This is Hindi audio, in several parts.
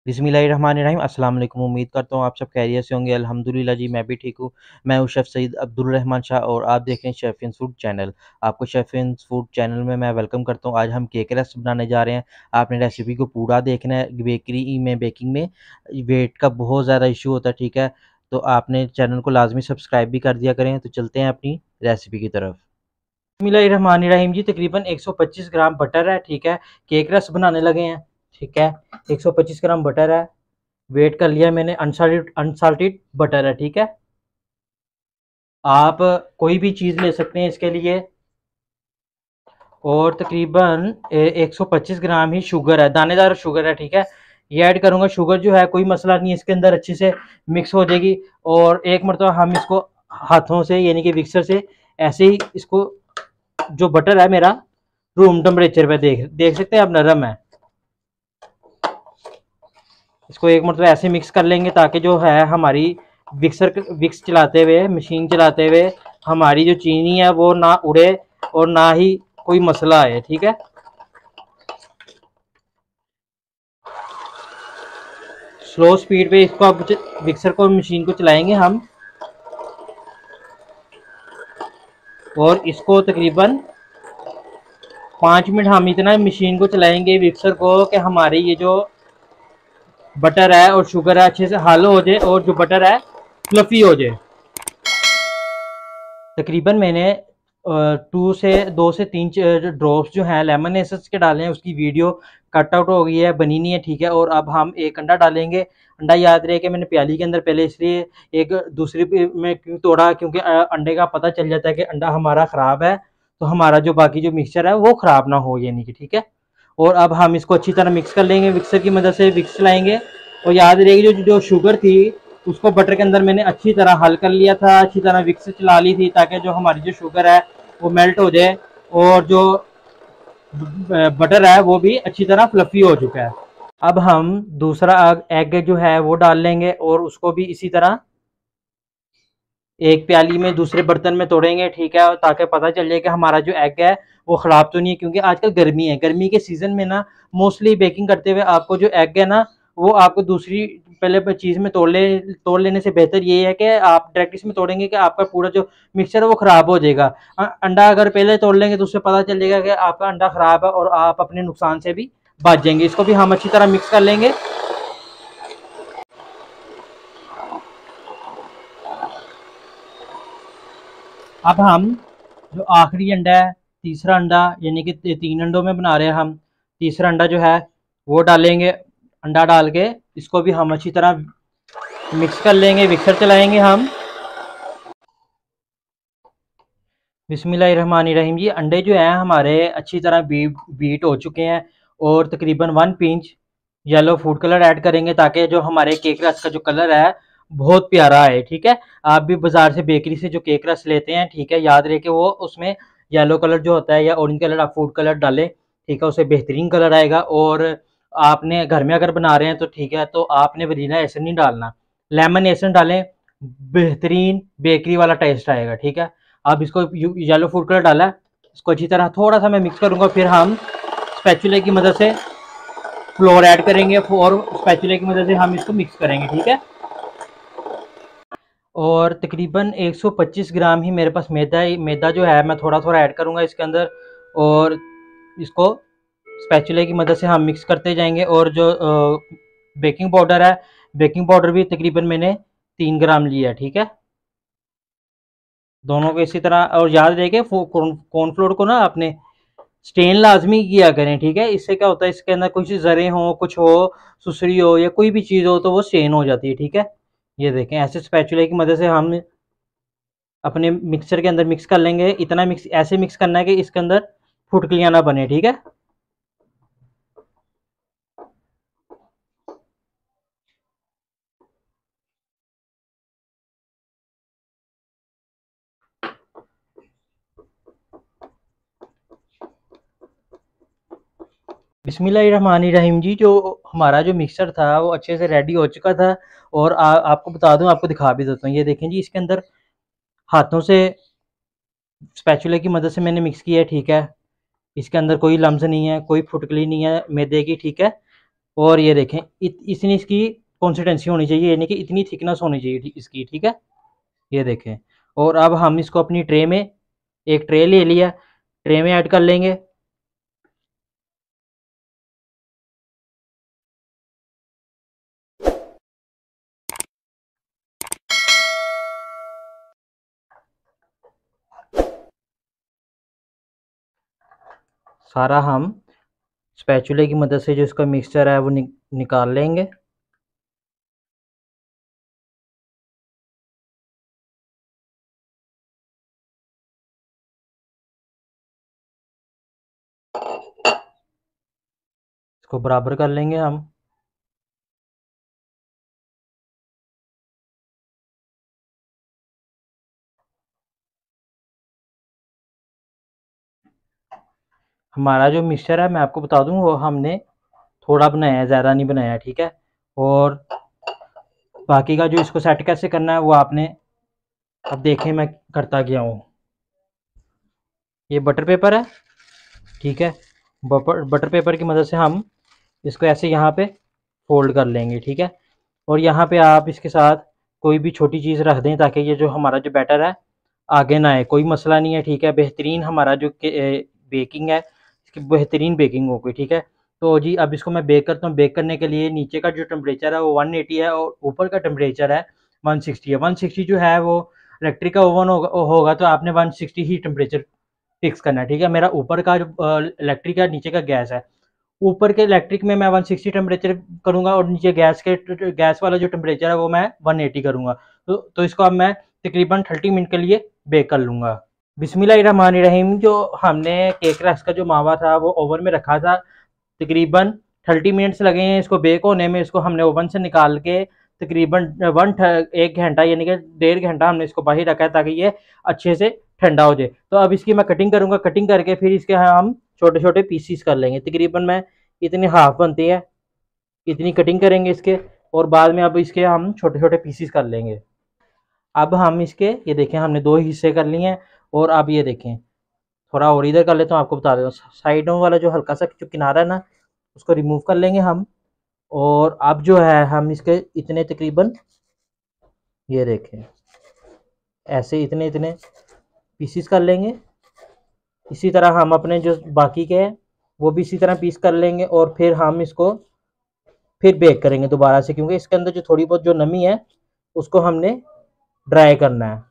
बिस्मिल्लाहिर्रहमानिर्रहीम। अस्सलाम वालेकुम। उम्मीद करता हूँ आप सब खैरियत से होंगे। अल्हम्दुलिल्लाह जी, मैं भी ठीक हूँ। मैं हूँ शेफ़ सईद अब्दुल रहमान शाह और आप देख रहे हैं शेफ़ियंस फूड चैनल। आपको शेफ़ियंस फूड चैनल में मैं वेलकम करता हूँ। आज हम केक रस्क बनाने जा रहे हैं। आपने रेसिपी को पूरा देखना है। बेकिंग में वेट का बहुत ज़्यादा इशू होता है, ठीक है? तो आपने चैनल को लाज़मी सब्सक्राइब भी कर दिया करें। तो चलते हैं अपनी रेसिपी की तरफ। बिस्मिल्लाहिर्रहमानिर्रहीम जी, तकरीबन 125 ग्राम बटर है, ठीक है? केक रस्क बनाने लगे हैं, ठीक है? 125 ग्राम बटर है। वेट कर लिया मैंने, अनसाल्टेड बटर है, ठीक है? आप कोई भी चीज़ ले सकते हैं इसके लिए। और तकरीबन 125 ग्राम ही शुगर है, दानेदार शुगर है, ठीक है? ये ऐड करूंगा। शुगर जो है कोई मसला नहीं है, इसके अंदर अच्छे से मिक्स हो जाएगी। और एक मरतबा हम इसको हाथों से यानी कि मिक्सर से ऐसे ही इसको, जो बटर है मेरा रूम टेम्परेचर पे देख देख सकते हैं आप, नरम है। इसको एक मरतबा ऐसे मिक्स कर लेंगे ताकि जो है हमारी विक्स चलाते हुए, मशीन चलाते हुए हमारी जो चीनी है वो ना उड़े और ना ही कोई मसला आए, ठीक है? स्लो स्पीड पे इसको अब मिक्सर को, मशीन को चलाएंगे हम। और इसको तकरीबन 5 मिनट हम इतना मशीन को चलाएंगे, मिक्सर को, कि हमारी ये जो बटर है और शुगर है अच्छे से हल हो जाए और जो बटर है फ्लफी हो जाए। तकरीबन मैंने 2 से 3 ड्रॉप्स जो हैं लेमन एसेंस के डाले हैं। उसकी वीडियो कट आउट हो गई है, बनी नहीं है, ठीक है? और अब हम एक अंडा डालेंगे। अंडा याद रहे कि मैंने प्याली के अंदर पहले इसलिए एक दूसरी में क्यों तोड़ा, क्योंकि अंडे का पता चल जाता है कि अंडा हमारा ख़राब है, तो हमारा जो बाकी जो मिक्सचर है वो ख़राब ना हो, यानी कि, ठीक है? और अब हम इसको अच्छी तरह मिक्स कर लेंगे, मिक्सर की मदद से मिक्स चलाएंगे। और याद रहेगी जो जो शुगर थी उसको बटर के अंदर मैंने अच्छी तरह हल कर लिया था, अच्छी तरह विक्स चला ली थी ताकि जो हमारी जो शुगर है वो मेल्ट हो जाए और जो बटर है वो भी अच्छी तरह फ्लफी हो चुका है। अब हम दूसरा एग जो है वो डाल लेंगे और उसको भी इसी तरह एक प्याली में दूसरे बर्तन में तोड़ेंगे, ठीक है? ताकि पता चल जाए कि हमारा जो एग है वो ख़राब तो नहीं है, क्योंकि आजकल गर्मी है, गर्मी के सीज़न में ना मोस्टली बेकिंग करते हुए आपको जो एग है ना वो आपको दूसरी पहले चीज़ में तोड़ लेने से बेहतर ये है कि आप डायरेक्ट इसमें तोड़ेंगे कि आपका पूरा जो मिक्सचर है वो ख़राब हो जाएगा। अंडा अगर पहले तोड़ लेंगे तो उससे पता चल जाएगा कि आपका अंडा ख़राब है और आप अपने नुकसान से भी बच जाएंगे। इसको भी हम अच्छी तरह मिक्स कर लेंगे। अब हम जो आखिरी अंडा है, तीसरा अंडा, यानी कि 3 अंडों में बना रहे हैं हम, तीसरा अंडा जो है वो डालेंगे। अंडा डाल के इसको भी हम अच्छी तरह मिक्स कर लेंगे, मिक्सर चलाएंगे हम। बिस्मिल्लाहिर्रहमानिर्रहीम जी, अंडे जो हैं हमारे अच्छी तरह बीट हो चुके हैं। और तकरीबन 1 pinch yellow food colour add करेंगे ताकि जो हमारे केक रस का जो कलर है बहुत प्यारा आए, ठीक है? आप भी बाजार से, बेकरी से जो केक रस लेते हैं, ठीक है, याद रहे कि वो उसमें येलो कलर जो होता है या ऑरेंज कलर आप फूड कलर डालें, ठीक है? उससे बेहतरीन कलर आएगा। और आपने घर में अगर बना रहे हैं तो ठीक है, तो आपने वनीला एसेंस नहीं डालना, लेमन एसेंस डालें, बेहतरीन बेकरी वाला टेस्ट आएगा, ठीक है? अब इसको येलो फूड कलर डाला है, इसको अच्छी तरह थोड़ा सा मैं मिक्स करूंगा, फिर हम स्पैचुला की मदद से फ्लोर ऐड करेंगे और स्पैचुला की मदद से हम इसको मिक्स करेंगे, ठीक है? और तकरीबन 125 ग्राम ही मेरे पास मैदा जो है मैं थोड़ा थोड़ा ऐड करूंगा इसके अंदर। और इसको स्पैचुला की मदद से हम मिक्स करते जाएंगे। और जो बेकिंग पाउडर है, बेकिंग पाउडर भी तकरीबन मैंने 3 ग्राम लिया है, ठीक है? दोनों को इसी तरह। और याद रहे कि कॉर्नफ्लोर को ना आपने स्टेन लाजमी किया करें, ठीक है? इससे क्या होता है, इसके अंदर कुछ जरे हो, कुछ हो, सुसरी हो या कोई भी चीज़ हो तो वो स्टेन हो जाती है, ठीक है? ये देखें, ऐसे स्पैचुला की मदद से हम अपने मिक्सर के अंदर मिक्स कर लेंगे। इतना मिक्स ऐसे मिक्स करना है कि इसके अंदर फुटकलियाँ ना बने, ठीक है? बिस्मिल्लाहिर्रहमानिर्रहीम जी, जो हमारा जो मिक्सर था वो अच्छे से रेडी हो चुका था। और आपको बता दूं, आपको दिखा भी देता हूँ, ये देखें जी, इसके अंदर हाथों से स्पैचुला की मदद से मैंने मिक्स किया है, ठीक है? इसके अंदर कोई लम्स नहीं है, कोई फुटकली नहीं है मैदे की, ठीक है? और ये देखें इतनी इसकी कंसिस्टेंसी होनी चाहिए, यानी कि इतनी थिकनेस होनी चाहिए इसकी, ठीक है। ये देखें। और अब हम इसको अपनी ट्रे में, एक ट्रे ले लिया, ट्रे में ऐड कर लेंगे। सारा हम स्पैचुले की मदद से जो इसका मिक्सचर है वो निकाल लेंगे। इसको बराबर कर लेंगे हम। हमारा जो मिक्सचर है, मैं आपको बता दूं, वो हमने थोड़ा बनाया है, ज़्यादा नहीं बनाया, ठीक है। और बाकी का जो इसको सेट कैसे करना है वो आपने अब देखें मैं करता गया हूँ। ये बटर पेपर है, ठीक है। बटर पेपर की मदद से हम इसको ऐसे यहाँ पे फोल्ड कर लेंगे, ठीक है। और यहाँ पे आप इसके साथ कोई भी छोटी चीज़ रख दें ताकि ये जो हमारा जो बैटर है आगे ना आए, कोई मसला नहीं है, ठीक है। बेहतरीन हमारा जो बेकिंग है, इसकी बेहतरीन बेकिंग होगी, ठीक है। तो जी अब इसको मैं बेक करता हूँ। बेक करने के लिए नीचे का जो टेम्परेचर है वो 180 है और ऊपर का टेम्परेचर है 160 है। 160 जो है वो इलेक्ट्रिक का ओवन होगा तो आपने 160 ही टेम्परेचर फिक्स करना है, ठीक है। मेरा ऊपर का जो इलेक्ट्रिक है, नीचे का गैस है। ऊपर के इलेक्ट्रिक में मैं 160 टेम्परेचर करूँगा और नीचे गैस वाला जो टेम्परेचर है वो मैं 180 करूँगा। तो इसको अब मैं तकरीबन 30 मिनट के लिए बेक कर लूँगा। बिस्मिल्लाहिर्रहमानिर्रहीम। जो हमने केक रस्क का जो मावा था वो ओवन में रखा था, तकरीबन 30 मिनट्स लगे हैं इसको बेक होने में। इसको हमने ओवन से निकाल के तकरीबन 1 घंटा यानी कि 1.5 घंटा हमने इसको बाहर रखा है ताकि ये अच्छे से ठंडा हो जाए। तो अब इसकी मैं कटिंग करूँगा। कटिंग करके फिर इसके हम छोटे छोटे पीसीस कर लेंगे। तकरीबन मैं इतनी हाफ बनती है, इतनी कटिंग करेंगे इसके, और बाद में अब इसके हम छोटे छोटे पीसीस कर लेंगे। अब हम इसके, ये देखें, हमने 2 हिस्से कर लिए हैं। और अब ये देखें, थोड़ा और इधर कर लेता हूँ, आपको बता देता हूँ। साइडों वाला जो हल्का सा जो किनारा है ना, उसको रिमूव कर लेंगे हम। और अब जो है हम इसके इतने तकरीबन, ये देखें, ऐसे इतने इतने पीसीस कर लेंगे। इसी तरह हम अपने जो बाकी के हैं वो भी इसी तरह पीस कर लेंगे। और फिर हम इसको फिर बेक करेंगे दोबारा से, क्योंकि इसके अंदर जो थोड़ी बहुत जो नमी है उसको हमने ड्राई करना है।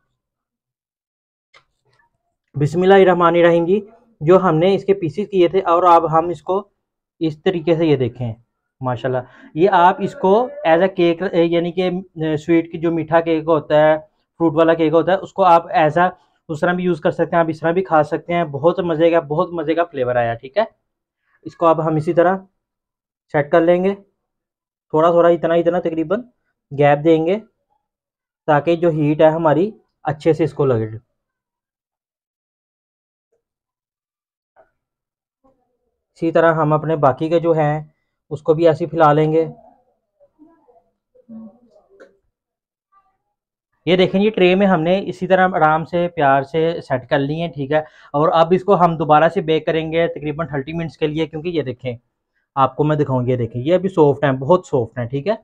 बिस्मिल्लाहिर्रहमानिर्रहीम जी। जो हमने इसके पीसेस किए थे और अब हम इसको इस तरीके से, ये देखें माशाल्लाह, ये आप इसको एज अ केक, यानी कि स्वीट की जो मीठा केक होता है, फ्रूट वाला केक होता है, उसको आप एज अ उस तरह भी यूज़ कर सकते हैं, आप इस तरह भी खा सकते हैं। बहुत मज़े का फ्लेवर आया, ठीक है। इसको अब हम इसी तरह सेट कर लेंगे, थोड़ा थोड़ा इतना इतना तकरीबन गैप देंगे ताकि जो हीट है हमारी अच्छे से इसको लगे। इसी तरह हम अपने बाकी के जो हैं उसको भी ऐसे ही फैला लेंगे। ये देखें, ये ट्रे में हमने इसी तरह आराम से प्यार से सेट कर ली है, ठीक है। और अब इसको हम दोबारा से बेक करेंगे तकरीबन 30 मिनट्स के लिए, क्योंकि ये देखें, आपको मैं दिखाऊँ, ये देखें, ये अभी सॉफ्ट हैं, बहुत सॉफ्ट हैं, ठीक है।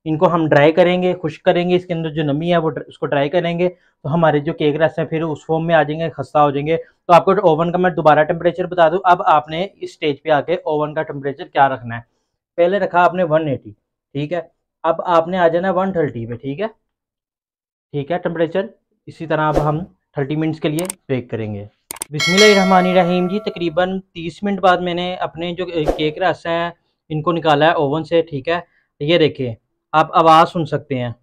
इनको हम ड्राई करेंगे, खुश्क करेंगे, इसके अंदर जो नमी है वो उसको ड्राई करेंगे, तो हमारे जो केक रस हैं फिर उस फॉर्म में आ जाएंगे, खस्ता हो जाएंगे। तो आपको ओवन का मैं दोबारा टेम्परेचर बता दूं। अब आपने इस स्टेज पे आके ओवन का टेम्परेचर क्या रखना है। पहले रखा आपने 180, ठीक है। अब आपने आ जाना 130 पे, ठीक है, ठीक है टेम्परेचर। इसी तरह अब हम 30 मिनट्स के लिए बेक करेंगे। बिस्मिल्लाहिर्रहमानिर्रहीम जी। तकरीबन 30 मिनट बाद मैंने अपने जो केक रस हैं इनको निकाला है ओवन से, ठीक है। ये देखें, आप आवाज़ सुन सकते हैं,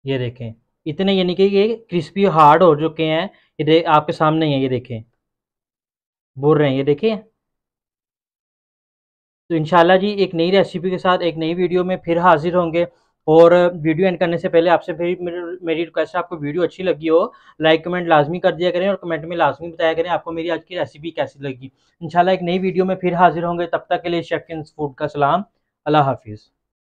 ये देखें, इतने यानी कि ये क्रिस्पी हार्ड हो चुके हैं। ये आपके सामने ही है, ये देखें, बोल रहे हैं, ये देखें। तो इंशाल्लाह जी एक नई रेसिपी के साथ एक नई वीडियो में फिर हाजिर होंगे। और वीडियो एंड करने से पहले आपसे फिर मेरी रिक्वेस्ट है, आपको वीडियो अच्छी लगी हो लाइक कमेंट लाजमी कर दिया करें और कमेंट में लाजमी बताया करें आपको मेरी आज की रेसिपी कैसी लगी। इंशाल्लाह एक नई वीडियो में फिर हाजिर होंगे, तब तक के लिए शेफ किंग्स फूड का सलाम। अल्लाह हाफिज़।